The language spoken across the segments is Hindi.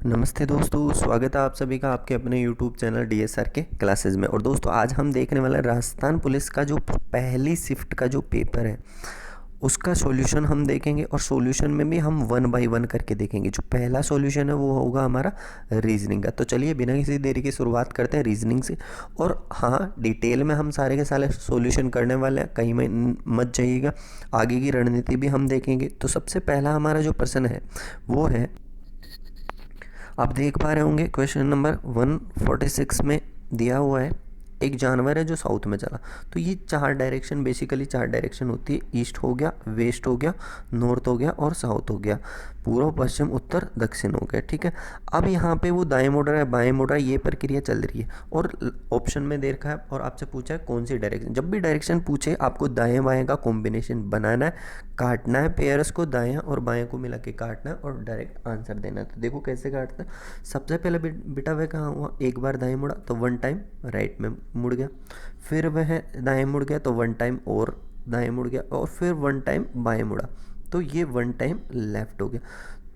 नमस्ते दोस्तों, स्वागत है आप सभी का आपके अपने यूट्यूब चैनल डीएसआर के क्लासेस में। और दोस्तों आज हम देखने वाले हैं राजस्थान पुलिस का जो पहली शिफ्ट का जो पेपर है उसका सॉल्यूशन हम देखेंगे। और सॉल्यूशन में भी हम वन बाय वन करके देखेंगे। जो पहला सॉल्यूशन है वो होगा हमारा रीजनिंग का। तो चलिए बिना किसी देरी की शुरुआत करते हैं रीजनिंग से। और हाँ, डिटेल में हम सारे के सारे सॉल्यूशन करने वाले हैं, कहीं में मत जाइएगा। आगे की रणनीति भी हम देखेंगे। तो सबसे पहला हमारा जो प्रश्न है वो है, आप देख पा रहे होंगे क्वेश्चन नंबर 146 में दिया हुआ है, एक जानवर है जो साउथ में चला। तो ये चार डायरेक्शन, बेसिकली चार डायरेक्शन होती है। ईस्ट हो गया, वेस्ट हो गया, नॉर्थ हो गया और साउथ हो गया, पूर्व पश्चिम उत्तर दक्षिण हो गया। ठीक है, अब यहाँ पे वो दाएं मुड़ रहा है बाएं मुड़ रहा है, ये प्रक्रिया चल रही है। और ऑप्शन में दे रखा है और आपसे पूछा है कौन सी डायरेक्शन। जब भी डायरेक्शन पूछे आपको दाएं बाएं का कॉम्बिनेशन बनाना है, काटना है पेयर्स को, दाएं और बाएं को मिला के काटना है और डायरेक्ट आंसर देना है। तो देखो कैसे काटते हैं। सबसे पहले बेटा वह कहाँ हुआ, एक बार दाएं मुड़ा तो वन टाइम राइट में मुड़ गया, फिर वह दाएं मुड़ गया तो वन टाइम और दाएं मुड़ गया, और फिर वन टाइम बाएं मुड़ा तो ये वन टाइम लेफ्ट हो गया।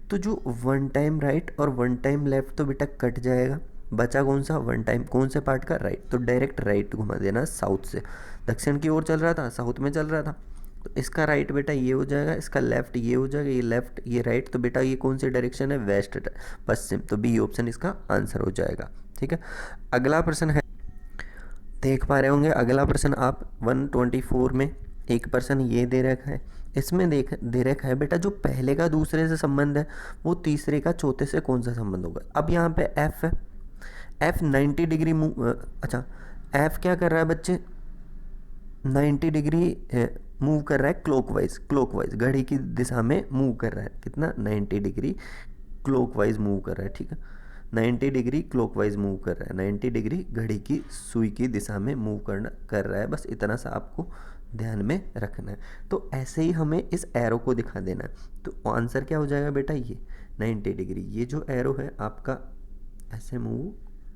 तो जो वन टाइम राइट और वन टाइम लेफ्ट तो बेटा कट जाएगा, बचा कौन सा, वन टाइम कौन से पार्ट का, राइट। तो डायरेक्ट राइट घुमा देना, साउथ से दक्षिण की ओर चल रहा था, साउथ में चल रहा था। तो इसका राइट बेटा ये हो जाएगा, इसका लेफ्ट ये हो जाएगा, ये लेफ्ट ये राइट। तो बेटा ये कौन सी डायरेक्शन है, वेस्ट पश्चिम। तो बी ऑप्शन इसका आंसर हो जाएगा। ठीक है, अगला प्रश्न है, देख पा रहे होंगे अगला प्रश्न आप 124 में एक प्रश्न ये दे रखा है। इसमें दे रखा है बेटा जो पहले का दूसरे से संबंध है वो तीसरे का चौथे से कौन सा संबंध होगा। अब यहाँ पे एफ है, एफ 90 डिग्री अच्छा, एफ क्या कर रहा है बच्चे, 90 डिग्री मूव कर रहा है क्लॉकवाइज, क्लॉकवाइज घड़ी की दिशा में मूव कर रहा है। कितना, 90 डिग्री क्लॉकवाइज मूव कर रहा है। ठीक है, 90 डिग्री क्लॉकवाइज मूव कर रहा है, 90 डिग्री घड़ी की सुई की दिशा में मूव कर रहा है। बस इतना सा आपको ध्यान में रखना है। तो ऐसे ही हमें इस एरो को दिखा देना है। तो आंसर क्या हो जाएगा बेटा, ये 90 डिग्री, ये जो एरो है आपका ऐसे मूव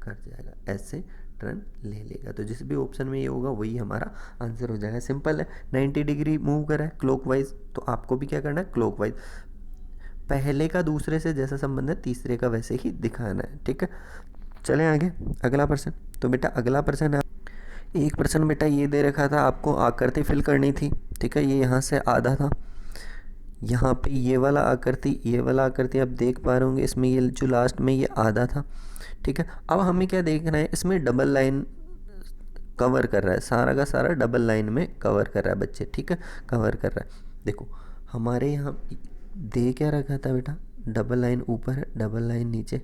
कर जाएगा, ऐसे टर्न ले लेगा। तो जिस भी ऑप्शन में ये होगा वही हमारा आंसर हो जाएगा। सिंपल है, 90 डिग्री मूव कर रहा है क्लॉकवाइज, तो आपको भी क्या करना है, क्लॉकवाइज। पहले का दूसरे से जैसा संबंध है तीसरे का वैसे ही दिखाना है। ठीक है, चलें आगे, अगला प्रश्न। तो बेटा अगला प्रश्न है, एक प्रश्न बेटा ये दे रखा था आपको, आकृति फिल करनी थी। ठीक है, ये यहाँ से आधा था, यहाँ पे ये वाला आकृति, ये वाला आकृति आप देख पा रहे होंगे, इसमें ये जो लास्ट में ये आधा था। ठीक है, अब हमें क्या देखना है, इसमें डबल लाइन कवर कर रहा है, सारा का सारा डबल लाइन में कवर कर रहा है बच्चे। ठीक है, कवर कर रहा है। देखो हमारे यहाँ दे क्या रखा था बेटा, डबल लाइन ऊपर है, डबल लाइन नीचे,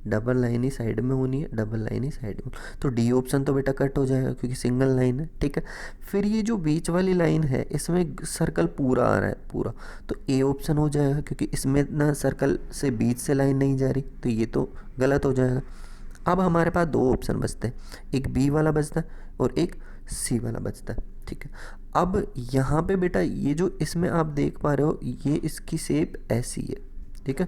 डबल लाइन ही साइड में होनी है, डबल लाइन ही साइड में। तो डी ऑप्शन तो बेटा कट हो जाएगा क्योंकि सिंगल लाइन है। ठीक है, फिर ये जो बीच वाली लाइन है इसमें सर्कल पूरा आ रहा है, पूरा। तो ए ऑप्शन हो जाएगा क्योंकि इसमें ना सर्कल से बीच से लाइन नहीं जा रही, तो ये तो गलत हो जाएगा। अब हमारे पास दो ऑप्शन बचते हैं, एक बी वाला बचता है और एक सी वाला बचता है। ठीक है, अब यहाँ पे बेटा ये जो इसमें आप देख पा रहे हो ये इसकी शेप ऐसी है। ठीक है,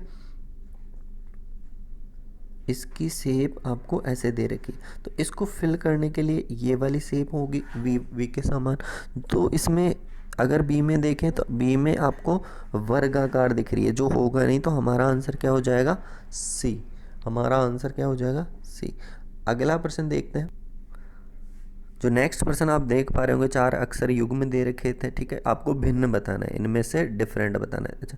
इसकी शेप आपको ऐसे दे रखी, तो इसको फिल करने के लिए ये वाली शेप होगी वी के समान। तो इसमें अगर बी में देखें तो बी में आपको वर्गाकार दिख रही है, जो होगा नहीं। तो हमारा आंसर क्या हो जाएगा, सी। हमारा आंसर क्या हो जाएगा, सी। अगला प्रश्न देखते हैं। जो नेक्स्ट प्रश्न आप देख पा रहे होंगे, चार अक्षर युग्म दे रखे थे। ठीक है, आपको भिन्न बताना है, इनमें से डिफरेंट बताना है। अच्छा,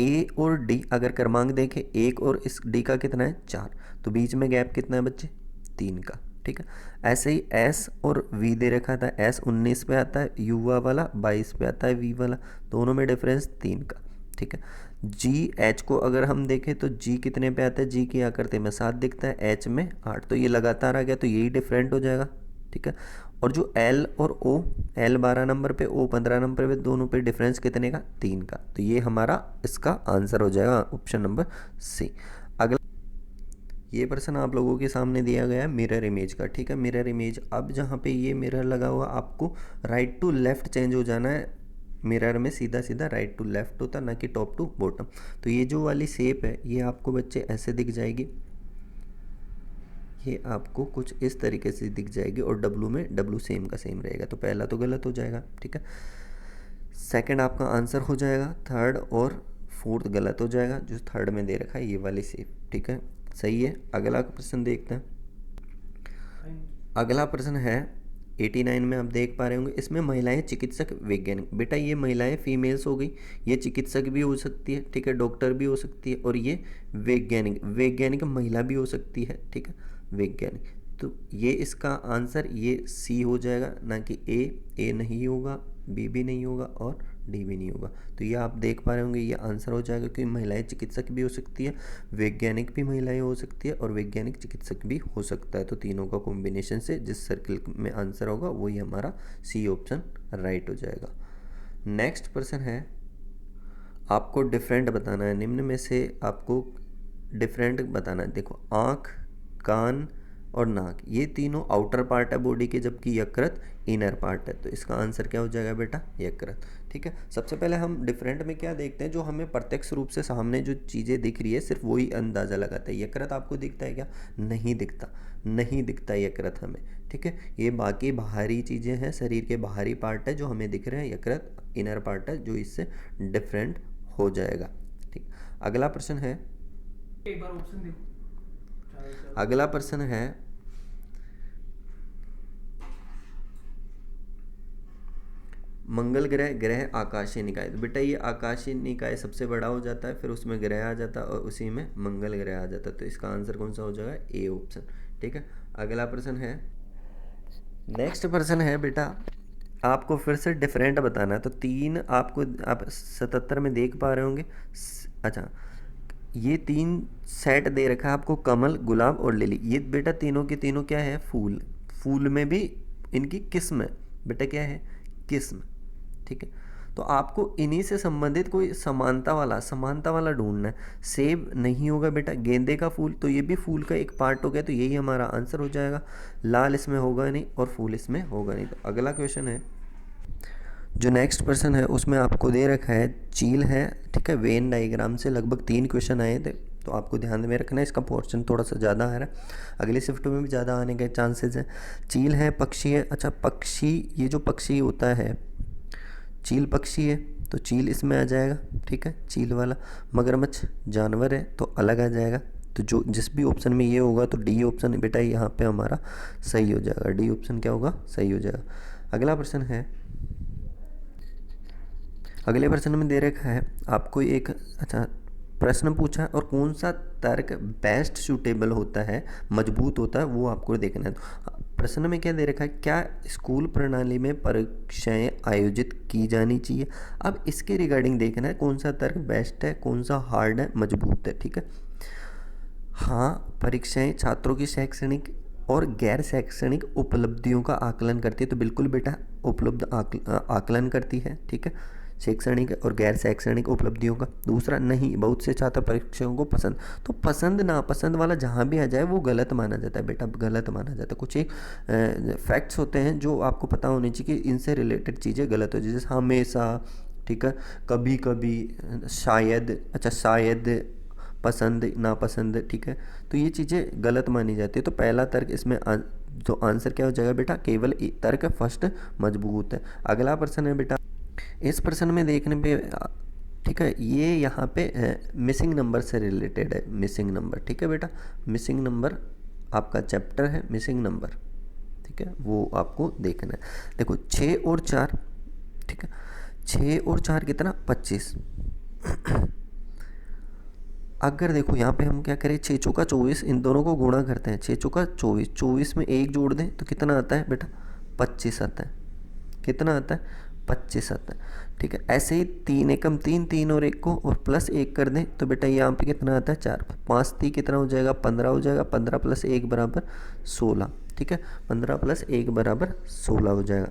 ए और डी अगर क्रमांक देखें, एक और इस डी का कितना है, 4, तो बीच में गैप कितना है बच्चे, 3 का। ठीक है, ऐसे ही एस और वी दे रखा था, एस 19 पे आता है, युवा वाला 22 पे आता है, वी वाला, दोनों में डिफरेंस 3 का। ठीक है, जी एच को अगर हम देखें तो जी कितने पे आता है, जी की आकृति में 7 दिखता है, एच में 8, तो ये लगातार आ गया, तो यही डिफरेंट हो जाएगा। ठीक है, और जो एल और ओ, एल 12 नंबर पे, ओ 15 नंबर पे, दोनों पे डिफरेंस कितने का, 3 का। तो ये हमारा इसका आंसर हो जाएगा ऑप्शन नंबर सी। अगला ये प्रश्न आप लोगों के सामने दिया गया है मिरर इमेज का। ठीक है, मिरर इमेज, अब जहाँ पे ये मिरर लगा हुआ आपको राइट टू लेफ्ट चेंज हो जाना है। मिरर में सीधा सीधा राइट टू लेफ्ट होता, ना कि टॉप टू बॉटम। तो ये जो वाली शेप है ये आपको बच्चे ऐसे दिख जाएगी, ये आपको कुछ इस तरीके से दिख जाएगी, और डब्लू में डब्लू सेम का सेम रहेगा। तो पहला तो गलत हो जाएगा। ठीक है, सेकंड आपका आंसर हो जाएगा, थर्ड और फोर्थ गलत हो जाएगा। जो थर्ड में दे रखा है ये वाली शेप। ठीक है, सही है। अगला प्रश्न देखते हैं। अगला प्रश्न है 89 में आप देख पा रहे होंगे, इसमें महिलाएं चिकित्सक वैज्ञानिक। बेटा ये महिलाएं फीमेल्स हो गई, ये चिकित्सक भी हो सकती है, ठीक है, डॉक्टर भी हो सकती है, और ये वैज्ञानिक महिला भी हो सकती है, ठीक है, वैज्ञानिक। तो ये इसका आंसर ये सी हो जाएगा, ना कि ए नहीं होगा, बी भी नहीं होगा और डी भी नहीं होगा। तो ये आप देख पा रहे होंगे, ये आंसर हो जाएगा कि महिलाएं चिकित्सक भी हो सकती है, वैज्ञानिक भी महिलाएं हो सकती है और वैज्ञानिक चिकित्सक भी हो सकता है। तो तीनों का कॉम्बिनेशन से जिस सर्किल में आंसर होगा वही हमारा सी ऑप्शन राइट हो जाएगा। नेक्स्ट प्रश्न है, आपको डिफरेंट बताना है, निम्न में से आपको डिफरेंट बताना है। देखो, आँख, कान और नाक, ये तीनों आउटर पार्ट है बॉडी के, जबकि यकृत इनर पार्ट है। तो इसका आंसर क्या हो जाएगा बेटा, यकृत। ठीक है, सबसे पहले हम डिफरेंट में क्या देखते हैं, जो हमें प्रत्यक्ष रूप से सामने जो चीज़ें दिख रही है सिर्फ वही अंदाज़ा लगाता है। यकृत आपको दिखता है क्या, नहीं दिखता, नहीं दिखता यकृत हमें। ठीक है, ये बाकी बाहरी चीज़ें हैं, शरीर के बाहरी पार्ट है जो हमें दिख रहे हैं, यकृत इनर पार्ट है जो इससे डिफरेंट हो जाएगा। ठीक, अगला प्रश्न है, एक बार ऑप्शन देखो। अगला प्रश्न है, मंगल ग्रह आकाशीय निकाय। तो बेटा ये आकाशीय निकाय सबसे बड़ा हो जाता है, फिर उसमें ग्रह आ जाता है और उसी में मंगल ग्रह आ जाता है। तो इसका आंसर कौन सा हो जाएगा, ए ऑप्शन। ठीक है, अगला प्रश्न है, नेक्स्ट प्रश्न है बेटा, आपको फिर से डिफरेंट बताना है। तो तीन आपको, आप 77 में देख पा रहे होंगे। अच्छा, ये तीन सेट दे रखा है आपको, कमल, गुलाब और लिली। ये बेटा तीनों के तीनों क्या है, फूल। फूल में भी इनकी किस्म है बेटा, क्या है, किस्म। ठीक है, तो आपको इन्हीं से संबंधित कोई समानता वाला ढूंढना है। सेब नहीं होगा बेटा, गेंदे का फूल, तो ये भी फूल का एक पार्ट हो गया, तो यही हमारा आंसर हो जाएगा। लाल इसमें होगा नहीं और फूल इसमें होगा नहीं। तो अगला क्वेश्चन है, जो नेक्स्ट प्रश्न है उसमें आपको दे रखा है चील है। ठीक है, वेन डायग्राम से लगभग 3 क्वेश्चन आए थे, तो आपको ध्यान में रखना है, इसका पोर्शन थोड़ा सा ज़्यादा आ रहा है, अगली शिफ्ट में भी ज़्यादा आने के चांसेस हैं। चील है, पक्षी है। अच्छा, पक्षी, ये जो पक्षी होता है, चील पक्षी है तो चील इसमें आ जाएगा। ठीक है, चील वाला। मगरमच्छ जानवर है तो अलग आ जाएगा। तो जो जिस भी ऑप्शन में ये होगा तो डी ऑप्शन बेटा यहाँ पे हमारा सही हो जाएगा, डी ऑप्शन क्या होगा, सही हो जाएगा। अगला प्रश्न है, अगले प्रश्न में दे रखा है आपको एक, अच्छा, प्रश्न पूछा और कौन सा तर्क बेस्ट सूटेबल होता है, मजबूत होता है, वो आपको देखना है। तो प्रश्न में क्या दे रखा है, क्या स्कूल प्रणाली में परीक्षाएं आयोजित की जानी चाहिए। अब इसके रिगार्डिंग देखना है कौन सा तर्क बेस्ट है, कौन सा हार्ड है, मजबूत है। ठीक है, हाँ, परीक्षाएं छात्रों की शैक्षणिक और गैर शैक्षणिक उपलब्धियों का आकलन करती है। तो बिल्कुल बेटा उपलब्ध आकलन करती है। ठीक है, शैक्षणिक और गैर शैक्षणिक उपलब्धियों का। दूसरा, नहीं, बहुत से छात्र परीक्षाओं को पसंद, तो पसंद नापसंद वाला जहाँ भी आ जाए वो गलत माना जाता है बेटा, गलत माना जाता है। कुछ एक फैक्ट्स होते हैं जो आपको पता होने चाहिए कि इनसे रिलेटेड चीज़ें गलत हो जाए, जैसे हमेशा, ठीक है, कभी कभी, शायद, अच्छा शायद, पसंद नापसंद। ठीक है, तो ये चीज़ें गलत मानी जाती है। तो पहला तर्क इसमें तो आंसर क्या हो जाएगा बेटा, केवल तर्क फर्स्ट मजबूत है। अगला प्रश्न है बेटा, इस प्रश्न में देखने पे, ठीक है, ये यहाँ पे मिसिंग नंबर से रिलेटेड है, मिसिंग नंबर। ठीक है बेटा, मिसिंग नंबर आपका चैप्टर है, मिसिंग नंबर। ठीक है, वो आपको देखना है। देखो 6 और 4, ठीक है, 6 और 4 कितना, 25। अगर देखो यहाँ पे हम क्या करें, 6 चौका 24, इन दोनों को गुणा करते हैं, 6 चौका 24, 24 में 1 जोड़ दें तो कितना आता है बेटा, 25 आता है। कितना आता है, 25 आता है। ठीक है, ऐसे ही 3 एकम 3, 3 और 1 को और प्लस 1 कर दें तो बेटा यहाँ पे कितना आता है, 4, 5 3 कितना हो जाएगा, 15 हो जाएगा। 15 + 1 बराबर 16। ठीक है, 15 + 1 बराबर 16 हो जाएगा।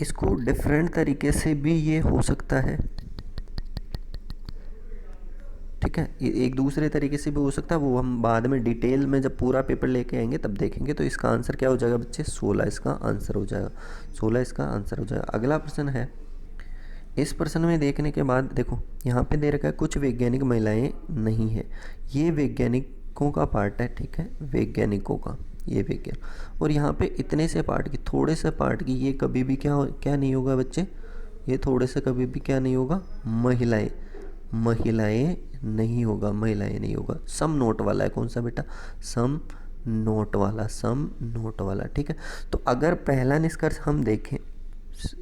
इसको डिफरेंट तरीके से भी ये हो सकता है। ठीक है, ये एक दूसरे तरीके से भी हो सकता है, वो हम बाद में डिटेल में जब पूरा पेपर लेके आएंगे तब देखेंगे। तो इसका आंसर क्या हो जाएगा बच्चे, 16 इसका आंसर हो जाएगा, 16 इसका आंसर हो जाएगा। अगला प्रश्न है, इस प्रश्न में देखने के बाद देखो यहाँ पे दे रखा है कुछ वैज्ञानिक महिलाएं नहीं है, ये वैज्ञानिकों का पार्ट है। ठीक है, वैज्ञानिकों का, ये विज्ञान, और यहाँ पे इतने से पार्ट की, थोड़े से पार्ट की, ये कभी भी क्या नहीं होगा बच्चे, ये थोड़े से कभी भी क्या नहीं होगा, महिलाएं नहीं होगा, महिलाएं नहीं होगा। सम नोट वाला है, कौन सा बेटा, सम नोट वाला, सम नोट वाला, ठीक है। तो अगर पहला निष्कर्ष हम देखें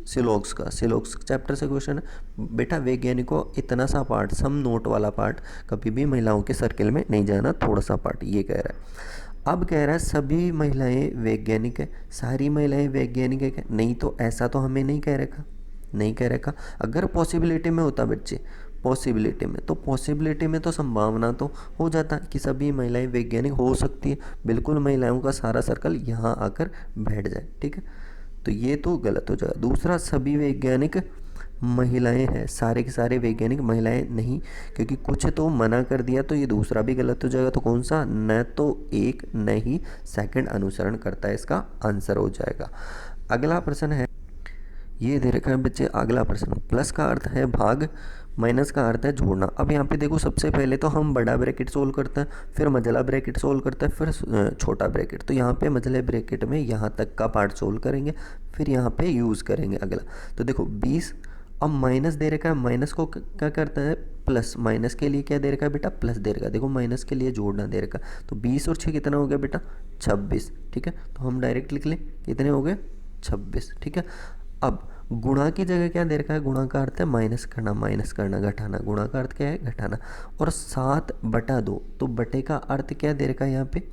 सिलोक्स का, सिलोक्स चैप्टर से क्वेश्चन है बेटा, वैज्ञानिकों इतना सा पार्ट, सम नोट वाला पार्ट कभी भी महिलाओं के सर्किल में नहीं जाना, थोड़ा सा पार्ट, ये कह रहा है। अब कह रहा है सभी महिलाएं वैज्ञानिक है, सारी महिलाएं वैज्ञानिक है क्या? नहीं, तो ऐसा तो हमें नहीं कह रखा, नहीं कह रखा। अगर पॉसिबिलिटी में होता बच्चे, पॉसिबिलिटी में, तो पॉसिबिलिटी में तो संभावना तो हो जाता कि सभी महिलाएं वैज्ञानिक हो सकती है, बिल्कुल महिलाओं का सारा सर्कल यहाँ आकर बैठ जाए, ठीक है। तो ये तो गलत हो जाएगा। दूसरा, सभी वैज्ञानिक महिलाएं हैं, सारे के सारे वैज्ञानिक महिलाएं नहीं, क्योंकि कुछ तो मना कर दिया, तो ये दूसरा भी गलत हो जाएगा। तो कौन सा, न तो एक न ही सेकंड अनुसरण करता है, इसका आंसर हो जाएगा। अगला प्रश्न है, ये दे रखा है बच्चे, अगला प्रश्न, प्लस का अर्थ है भाग, माइनस का अर्थ है जोड़ना। अब यहाँ पे देखो, सबसे पहले तो हम बड़ा ब्रैकेट सोल्व करते हैं, फिर मझला ब्रैकेट सोल्व करते हैं, फिर छोटा ब्रैकेट। तो यहाँ पे मझले ब्रैकेट में यहाँ तक का पार्ट सोल्व करेंगे, फिर यहाँ पे यूज़ करेंगे अगला। तो देखो 20, अब माइनस दे रखा है, माइनस को क्या करता है प्लस, माइनस के लिए क्या दे रखा है बेटा, प्लस दे रखा है। देखो माइनस के लिए जोड़ना दे रखा है, तो 20 और 6 कितना हो गया बेटा, 26, ठीक है। तो हम डायरेक्ट लिख लें, कितने हो गए, 26, ठीक है। अब गुणा की जगह क्या दे रखा है, गुणा का अर्थ है माइनस करना, माइनस करना, घटाना, गुणा का अर्थ क्या है, घटाना। और 7/2, तो बटे का अर्थ क्या दे रखा है यहाँ पे,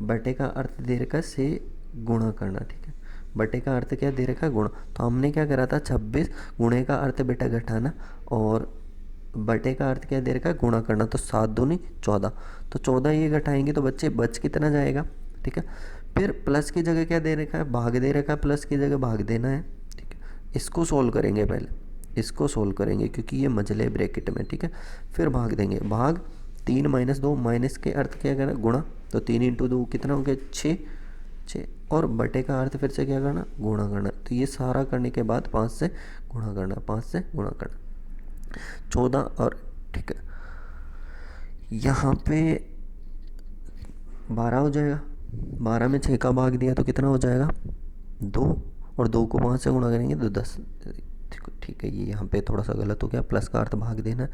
बटे का अर्थ दे रखा है से गुणा करना, ठीक है। बटे का अर्थ क्या दे रखा है, गुणा। तो हमने क्या करा था, 26, गुणे का अर्थ बेटा घटाना, और बटे का अर्थ क्या दे रखा है, गुणा करना। तो 7 दूनी 14, तो 14 ये घटाएंगे तो बच्चे बच कितना जाएगा, ठीक है। फिर प्लस की जगह क्या दे रखा है, भाग दे रखा है, प्लस की जगह भाग देना है, ठीक है। इसको सोल्व करेंगे पहले, इसको सोल्व करेंगे क्योंकि ये मझले ब्रैकेट में, ठीक है। फिर भाग देंगे, भाग 3 - 2, माइनस के अर्थ क्या करना, गुणा। तो 3 × 2 कितना हो गया, 6, और बटे का अर्थ फिर से क्या करना, गुणा करना। तो ये सारा करने के बाद 5 से गुणा करना, 5 से गुणा करना, 14, और ठीक है यहाँ पे 12 हो जाएगा। 12 में 6 का भाग दिया तो कितना हो जाएगा, 2, और 2 को 5 से गुणा करेंगे तो 10, ठीक है। ये यहाँ पे थोड़ा सा गलत हो गया, प्लस का अर्थ भाग देना।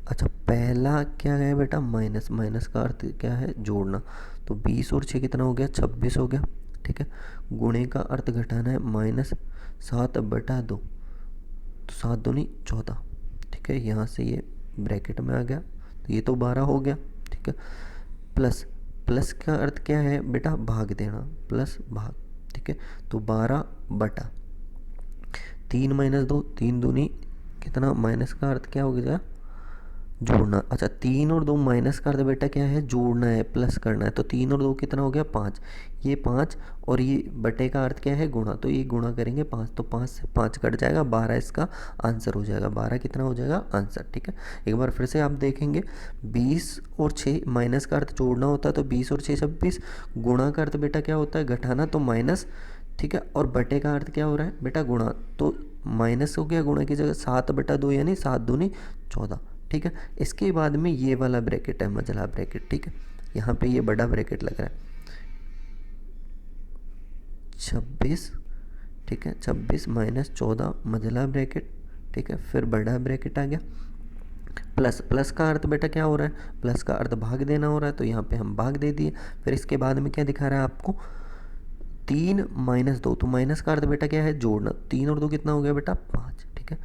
अच्छा, पहला क्या है बेटा, माइनस, माइनस का अर्थ क्या है, जोड़ना। तो 20 और 6 कितना हो गया, 26 हो गया, ठीक है। गुणे का अर्थ घटाना है, -7/2, तो 7 दूनी 14, ठीक है। यहाँ से ये ब्रैकेट में आ गया, तो ये तो 12 हो गया, ठीक है। प्लस, प्लस का अर्थ क्या है बेटा, भाग देना, प्लस भाग, ठीक है। तो 12/3 - 2, 3 दूनी कितना, माइनस का अर्थ क्या हो गया, जोड़ना। अच्छा, 3 और 2 माइनस का अर्थ बेटा क्या है, जोड़ना है, प्लस करना है। तो 3 और 2 कितना हो गया, 5, ये 5, और ये बटे का अर्थ क्या है, गुणा। तो ये गुणा करेंगे 5, तो 5 से 5 कट जाएगा, 12 इसका आंसर हो जाएगा, 12 कितना हो जाएगा आंसर, ठीक है। एक बार फिर से आप देखेंगे, 20 और 6, माइनस का अर्थ जोड़ना होता है, तो 20 और 6 26, गुणा का अर्थ बेटा क्या होता है, घटाना, तो माइनस, ठीक है। और बटे का अर्थ क्या हो रहा है बेटा, गुणा। तो माइनस हो गया, गुणा की जगह 7/2 यानी 7 दूनी 14, ठीक है। इसके बाद में ये वाला ब्रैकेट है, मझला ब्रैकेट, ठीक है। यहाँ पे ये बड़ा ब्रैकेट लग रहा है, 26, ठीक है। 26 - 14 मझला ब्रैकेट, ठीक है। फिर बड़ा ब्रैकेट आ गया, प्लस, प्लस का अर्थ बेटा क्या हो रहा है, प्लस का अर्थ भाग देना हो रहा है, तो यहाँ पे हम भाग दे दिए। फिर इसके बाद में क्या दिखा रहा है आपको, 3 - 2, तो माइनस का अर्थ बेटा क्या है, जोड़ना। 3 और 2 कितना हो गया बेटा, 5, ठीक है।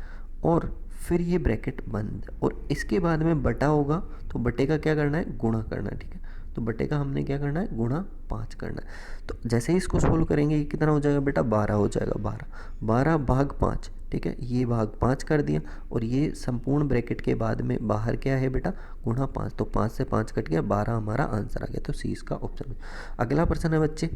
और फिर ये ब्रैकेट बंद, और इसके बाद में बटा होगा, तो बटे का क्या करना है, गुणा करना है, ठीक है। तो बटे का हमने क्या करना है, गुणा 5 करना है। तो जैसे ही इसको सोल्व करेंगे, ये कितना हो जाएगा बेटा, 12 हो जाएगा, 12 भाग 5, ठीक है। ये भाग 5 कर दिया, और ये संपूर्ण ब्रैकेट के बाद में बाहर क्या है बेटा, गुणा 5, तो 5 से 5 कट गया, 12 हमारा आंसर आ गया। तो सी इसका ऑप्शन। अगला प्रश्न है बच्चे,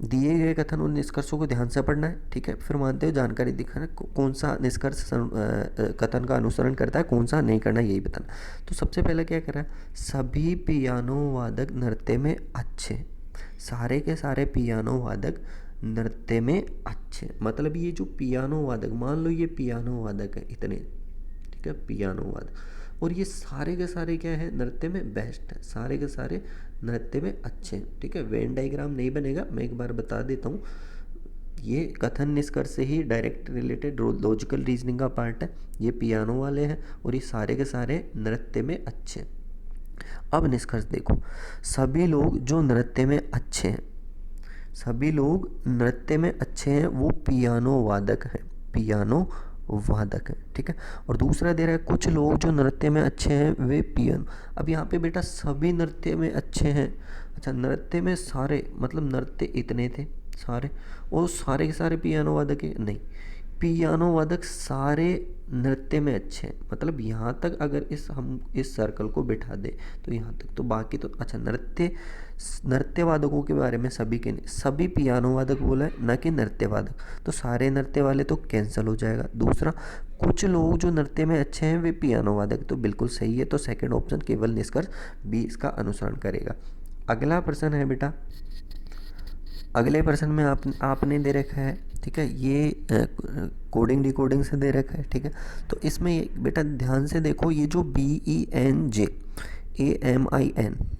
दिए गए कथन उन निष्कर्षों को ध्यान से पढ़ना है, ठीक है। फिर मानते हो जानकारी दिखाना, कौन सा निष्कर्ष कथन का अनुसरण करता है, कौन सा नहीं करना, यही बताना। तो सबसे पहले क्या कर रहा है, सभी पियानो वादक नृत्य में अच्छे, सारे के सारे पियानो वादक नृत्य में अच्छे। मतलब ये जो पियानो वादक, मान लो ये पियानो वादक है इतने, ठीक है, पियानो वादक, और ये सारे के सारे क्या है, नृत्य में बेस्ट है, सारे के सारे नृत्य में अच्छे हैं, ठीक है। वेन डायग्राम नहीं बनेगा, मैं एक बार बता देता हूँ, ये कथन निष्कर्ष से ही डायरेक्ट रिलेटेड लॉजिकल रीजनिंग का पार्ट है। ये पियानो वाले हैं और ये सारे के सारे नृत्य में अच्छे हैं। अब निष्कर्ष देखो, सभी लोग जो नृत्य में अच्छे हैं, सभी लोग नृत्य में अच्छे हैं वो पियानो वादक हैं, पियानो वादक है, ठीक है। और दूसरा दे रहा है कुछ लोग जो नृत्य में अच्छे हैं वे पियानो। अब यहाँ पे बेटा सभी नृत्य में अच्छे हैं, अच्छा नृत्य में सारे मतलब नृत्य इतने थे सारे, और सारे के सारे पियानो वादक है नहीं, पियानो वादक सारे नृत्य में अच्छे हैं। मतलब यहाँ तक अगर हम इस सर्कल को बिठा दें तो यहाँ तक, तो बाकी तो अच्छा नृत्य वादकों के बारे में सभी के नहीं, सभी पियानो वादक बोला है ना कि नृत्य वादक, तो सारे नृत्य वाले तो कैंसिल हो जाएगा। दूसरा कुछ लोग जो नृत्य में अच्छे हैं वे पियानो वादक, तो बिल्कुल सही है, तो सेकंड ऑप्शन केवल निष्कर्ष बी इसका अनुसरण करेगा। अगला प्रश्न है बेटा, अगले प्रश्न में आपने दे रखा है, ठीक है, ये कोडिंग डिकोडिंग से दे रखा है, ठीक है। तो इसमें बेटा ध्यान से देखो, ये जो BENJAMIN,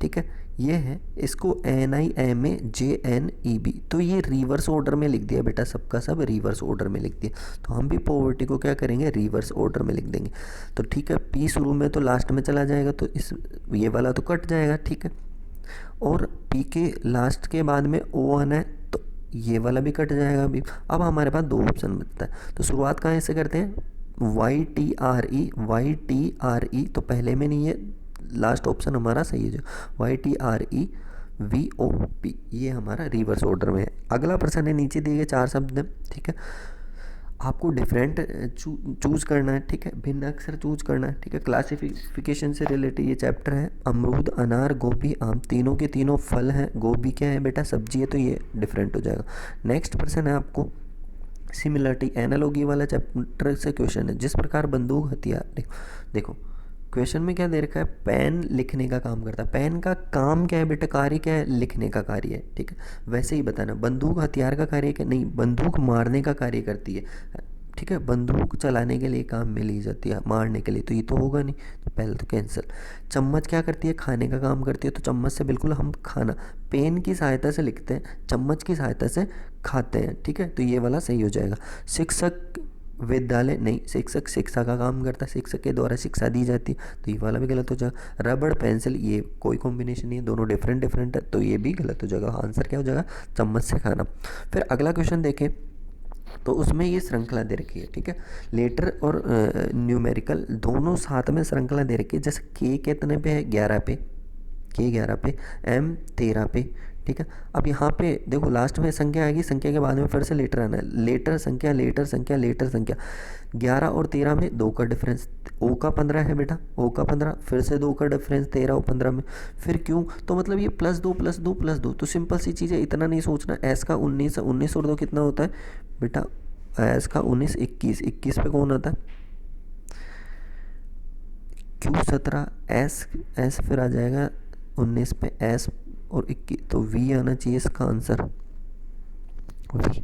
ठीक है, ये है, इसको NIMAJNEB, तो ये रिवर्स ऑर्डर में लिख दिया बेटा, सबका सब रिवर्स ऑर्डर में लिख दिया। तो हम भी पॉवर्टी को क्या करेंगे, रिवर्स ऑर्डर में लिख देंगे। तो ठीक है, P शुरू में तो लास्ट में चला जाएगा, तो ये वाला तो कट जाएगा, ठीक है। और P के लास्ट के बाद में O आना है तो ये वाला भी कट जाएगा अभी। अब हमारे पास दो ऑप्शन बचता है, तो शुरुआत कहाँ से करते हैं, YTRE, तो पहले में नहीं है, लास्ट ऑप्शन हमारा सही है जो YTREVOP, ये हमारा रिवर्स ऑर्डर में है। अगला प्रश्न है, नीचे दिए गए 4 शब्द हैं, ठीक है, आपको डिफरेंट चूज़ करना है, ठीक है, भिन्न अक्षर चूज करना है, ठीक है। क्लासिफिकेशन से रिलेटेड ये चैप्टर है। अमरूद, अनार, गोभी, आम, तीनों के तीनों फल हैं, गोभी क्या है बेटा, सब्जी है, तो ये डिफरेंट हो जाएगा। नेक्स्ट प्रश्न है आपको सिमिलरिटी एनालॉजी वाला चैप्टर से क्वेश्चन है, जिस प्रकार बंदूक हथियार, देखो क्वेश्चन में क्या दे रखा है, पेन लिखने का काम करता है, पेन का काम क्या है बेटा, कार्य क्या है, लिखने का कार्य है, ठीक है। वैसे ही बताना, बंदूक हथियार का कार्य क्या, नहीं, बंदूक मारने का कार्य करती है, ठीक है, बंदूक चलाने के लिए काम में ली जाती है, मारने के लिए तो ये तो होगा नहीं, तो पहले तो कैंसिल। चम्मच क्या करती है, खाने का काम करती है, तो चम्मच से बिल्कुल हम खाना, पेन की सहायता से लिखते हैं, चम्मच की सहायता से खाते हैं, ठीक है, तो ये वाला सही हो जाएगा। शिक्षक विद्यालय, नहीं, शिक्षक शिक्षा का काम करता है, शिक्षक के द्वारा शिक्षा दी जाती है, तो ये वाला भी गलत हो जाएगा। रबड़, पेंसिल, ये कोई कॉम्बिनेशन नहीं है, दोनों डिफरेंट डिफरेंट है, तो ये भी गलत हो जाएगा। आंसर क्या हो जाएगा, चम्मच से खाना। फिर अगला क्वेश्चन देखें तो उसमें ये श्रृंखला दे रखी है, ठीक है, लेटर और न्यूमेरिकल दोनों साथ में श्रृंखला दे रखी है। जैसे के कितने पे है, 11 पे, के 11 पे, M 13 पे, ठीक है। अब यहाँ पे देखो लास्ट में संख्या आएगी, संख्या के बाद में फिर से लेटर आना है, लेटर संख्या, लेटर संख्या, लेटर संख्या। 11 और 13 में 2 का डिफरेंस, O का 15 है बेटा, O का 15, फिर से 2 का डिफरेंस 13 और 15 में, फिर क्यों, तो मतलब ये +2 +2 +2, तो सिंपल सी चीज़ है, इतना नहीं सोचना। S का 19, 19 और 2 कितना होता है बेटा, S का 19, 21, 21 पे कौन आता है, Q 17, S फिर आ जाएगा 19 पे S और 21, तो V आना चाहिए इसका आंसर, V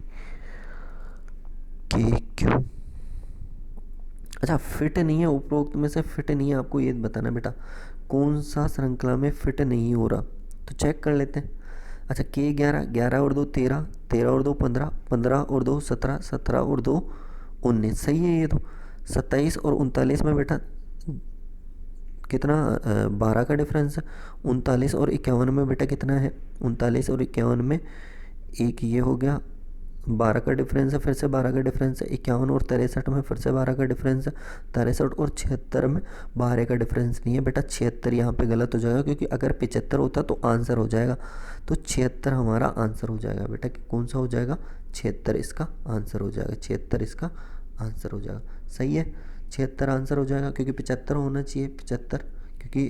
के क्यू। अच्छा फिट नहीं है, उपरोक्त में से फिट नहीं है, आपको ये बताना बेटा कौन सा श्रृंखला में फिट नहीं हो रहा, तो चेक कर लेते हैं। अच्छा के 11, 11 और 2 13, 13 और 2 15, 15 और 2 17, 17 और 2 19, सही है ये तो। 27 और 39 में बेटा कितना, 12 का डिफरेंस है। 39 और 51 में बेटा कितना है, 39 और 51 में एक ये हो गया, 12 का डिफरेंस है, फिर से 12 का डिफरेंस है। 51 और 63 में फिर से 12 का डिफरेंस है। 63 और 76 में 12 का डिफरेंस नहीं है बेटा, 76 यहाँ पे गलत हो जाएगा, क्योंकि अगर 75 होता तो आंसर हो जाएगा, तो 76 हमारा आंसर हो जाएगा बेटा, कि कौन सा हो जाएगा, 76 इसका आंसर हो जाएगा, 76 इसका आंसर हो जाएगा, सही है, 76 आंसर हो जाएगा, क्योंकि 75 होना चाहिए, 75, क्योंकि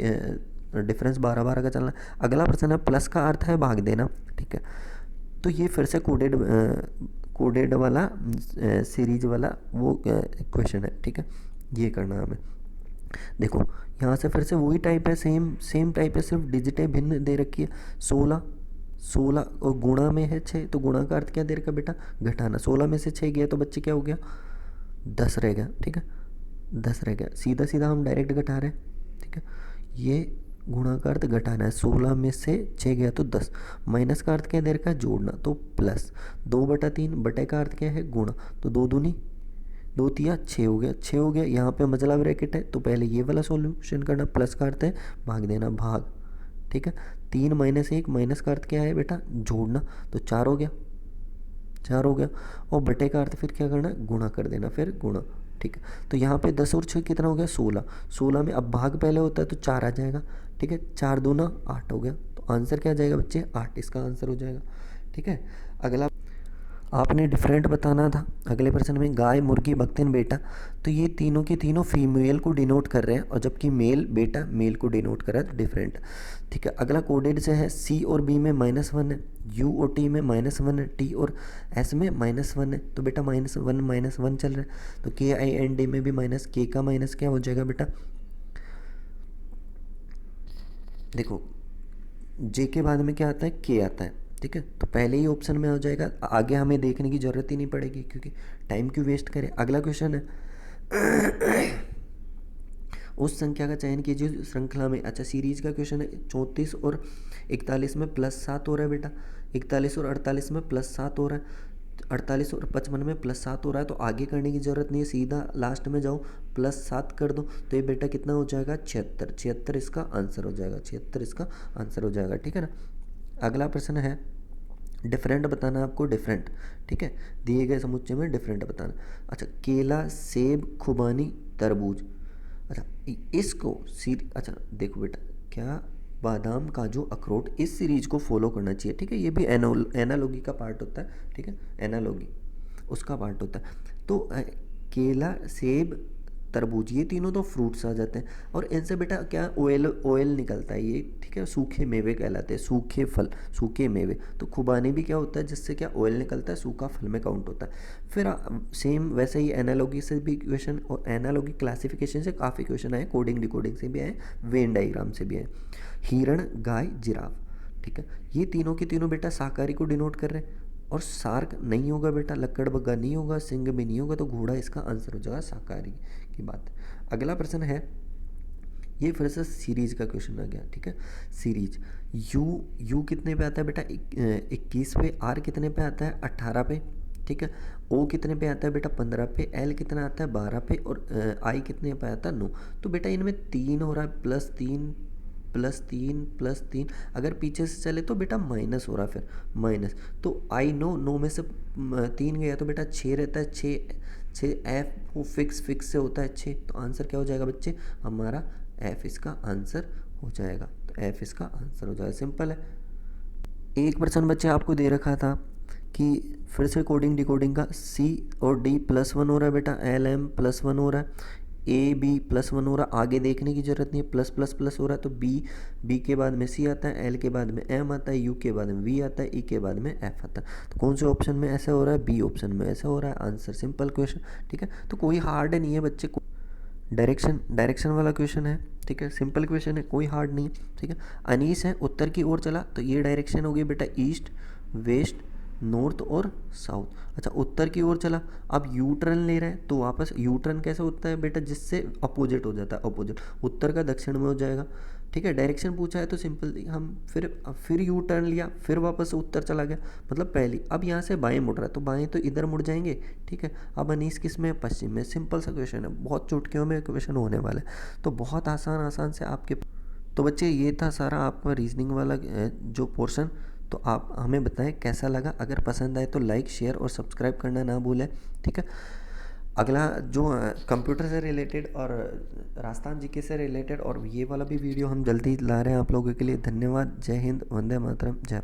डिफरेंस 12 12 का चलना है। अगला प्रश्न है, प्लस का अर्थ है भाग देना, ठीक है, तो ये फिर से कोडेड वाला सीरीज वाला वो क्वेश्चन है, ठीक है, ये करना हमें। देखो यहाँ से फिर से वही टाइप है, सेम टाइप है, सिर्फ डिजिटें भिन्न दे रखी है। 16 और गुणा में है 6, तो गुणा का अर्थ क्या दे रखा बेटा, घटाना। 16 में से 6 गया तो बच्चे क्या हो गया, 10 रह गया, ठीक है, 10 रह गया, सीधा सीधा हम डायरेक्ट घटा रहे हैं, ठीक है। ये गुणा का अर्थ घटाना है, 16 में से 6 गया तो 10, माइनस का अर्थ क्या है, देर का जोड़ना तो प्लस, 2/3 बटे का अर्थ क्या है, गुणा, तो 2 दूनी 2 तिया 6 हो गया, 6 हो गया। यहाँ पे मजला ब्रैकेट है तो पहले ये वाला सॉल्यूशन करना, प्लस का अर्थ है भाग देना, भाग, ठीक है। 3 - 1 माइनस का अर्थ क्या है बेटा, जोड़ना, तो 4 हो गया, 4 हो गया। और बटे का अर्थ फिर क्या करना, गुणा कर देना, फिर गुणा, ठीक है। तो यहाँ पे 10 और 6 कितना हो गया, 16, 16 में अब भाग पहले होता है तो 4 आ जाएगा, ठीक है। 4 दूना 8 हो गया, तो आंसर क्या आ जाएगा बच्चे, 8 इसका आंसर हो जाएगा, ठीक है। अगला आपने डिफरेंट बताना था। अगले प्रश्न में गाय, मुर्गी, बकथन, बेटा, तो ये तीनों के तीनों फीमेल को डिनोट कर रहे हैं, और जबकि मेल बेटा मेल को डिनोट कर रहा है, तो डिफरेंट, ठीक है। अगला कोडेड से है, सी और बी में -1 है, यू और टी में -1 है, टी और एस में -1 है, तो बेटा -1 चल रहा है। तो के आई एन डी में भी माइनस, के का माइनस क्या हो जाएगा बेटा, देखो जे के बाद में क्या आता है, के आता है, ठीक है। तो पहले ही ऑप्शन में हो जाएगा, आगे हमें देखने की ज़रूरत ही नहीं पड़ेगी, क्योंकि टाइम क्यों वेस्ट करें। अगला क्वेश्चन है उस संख्या का चयन कीजिए जो श्रृंखला में, अच्छा सीरीज का क्वेश्चन है। 34 और 41 में +7 हो रहा है बेटा, 41 और 48 में +7 हो रहा है, 48 और 55 में +7 हो रहा है, तो आगे करने की ज़रूरत नहीं है, सीधा लास्ट में जाओ +7 कर दो, तो ये बेटा कितना हो जाएगा, 76, 76 इसका आंसर हो जाएगा, 76 इसका आंसर हो जाएगा, ठीक है ना। अगला प्रश्न है, डिफरेंट बताना आपको, डिफरेंट, ठीक है, दिए गए समुच्चय में डिफरेंट बताना। अच्छा केला, सेब, खुबानी, तरबूज, अच्छा इसको अच्छा देखो बेटा, क्या बादाम, काजू, अखरोट, इस सीरीज को फॉलो करना चाहिए, ठीक है। ये भी एनालॉगी का पार्ट होता है, ठीक है, एनालॉगी उसका पार्ट होता है। तो केला, सेब, तरबूज, ये तीनों तो फ्रूट्स आ जाते हैं, और इनसे बेटा क्या ऑयल ऑयल निकलता है ये, ठीक है, सूखे मेवे कहलाते हैं, सूखे फल, सूखे मेवे। तो खुबानी भी क्या होता है, जिससे क्या ऑयल निकलता है, सूखा फल में काउंट होता है। फिर सेम वैसे ही एनालॉगी से भी क्वेश्चन, और एनालॉगी क्लासिफिकेशन से काफ़ी क्वेश्चन आए, कोडिंग डिकोडिंग से भी आए, वेन डायग्राम से भी आए। हिरण, गाय, जिराफ, ठीक है, ये तीनों के तीनों बेटा शाकाहारी को डिनोट कर रहे हैं, और सार्क नहीं होगा बेटा, लकड़बग्गा नहीं होगा, सिंह भी नहीं होगा, तो घोड़ा इसका आंसर हो जाएगा, शाकाहारी की बात। अगला प्रश्न है, ये फिर से सीरीज का क्वेश्चन आ गया, ठीक है। सीरीज, यू कितने पे आता है बेटा, 21 पे, आर कितने पे आता है, 18 पे, ठीक है। ओ कितने पे आता है बेटा, 15 पे, एल कितना आता है, 12 पे, और आई कितने पे आता है, 9। तो बेटा इनमें 3 हो रहा है, +3 +3 +3, अगर पीछे से चले तो बेटा माइनस हो रहा है, फिर माइनस, तो आई 9 में से 3 गया तो बेटा 6 रहता है, 6 एफ वो फिक्स से होता है 6, तो आंसर क्या हो जाएगा बच्चे हमारा, एफ इसका आंसर हो जाएगा, तो एफ इसका आंसर हो जाएगा, सिंपल है। एक प्रश्न बच्चे आपको दे रखा था कि फिर से कोडिंग डिकोडिंग का, सी और डी +1 हो रहा है बेटा, एल एम +1 हो रहा है, ए बी +1 हो रहा है, आगे देखने की जरूरत नहीं है, प्लस हो रहा है, तो बी के बाद में सी आता है, एल के बाद में एम आता है, यू के बाद में वी आता है, ई के बाद में एफ आता है। तो कौन से ऑप्शन में ऐसा हो रहा है, बी ऑप्शन में ऐसा हो रहा है, आंसर सिंपल क्वेश्चन, ठीक है। तो कोई हार्ड नहीं है बच्चे को, डायरेक्शन वाला क्वेश्चन है, ठीक है, सिंपल क्वेश्चन है, कोई हार्ड नहीं है, ठीक है। अनीस है उत्तर की ओर चला, तो ये डायरेक्शन हो गई बेटा ईस्ट, वेस्ट, नॉर्थ और साउथ। अच्छा उत्तर की ओर चला, अब यू टर्न ले रहा है, तो वापस यू टर्न कैसे होता है बेटा, जिससे अपोजिट हो जाता है, अपोजिट, उत्तर का दक्षिण में हो जाएगा, ठीक है। डायरेक्शन पूछा है तो सिंपल हम फिर यू टर्न लिया, फिर वापस उत्तर चला गया, मतलब पहली, अब यहाँ से बाएं मुड़ रहा है तो बाएं तो इधर मुड़ जाएंगे, ठीक है। अब अनीस किस में, पश्चिम में, सिंपल सा क्वेश्चन है, बहुत चुटकियों में क्वेश्चन होने वाला है, तो बहुत आसान से आपके। तो बच्चे ये था सारा आपका रीजनिंग वाला जो पोर्शन, तो आप हमें बताएं कैसा लगा, अगर पसंद आए तो लाइक शेयर और सब्सक्राइब करना ना भूलें, ठीक है। अगला जो कंप्यूटर से रिलेटेड और राजस्थान जीके से रिलेटेड और ये वाला भी वीडियो हम जल्दी ला रहे हैं आप लोगों के लिए। धन्यवाद, जय हिंद, वंदे मातरम, जय।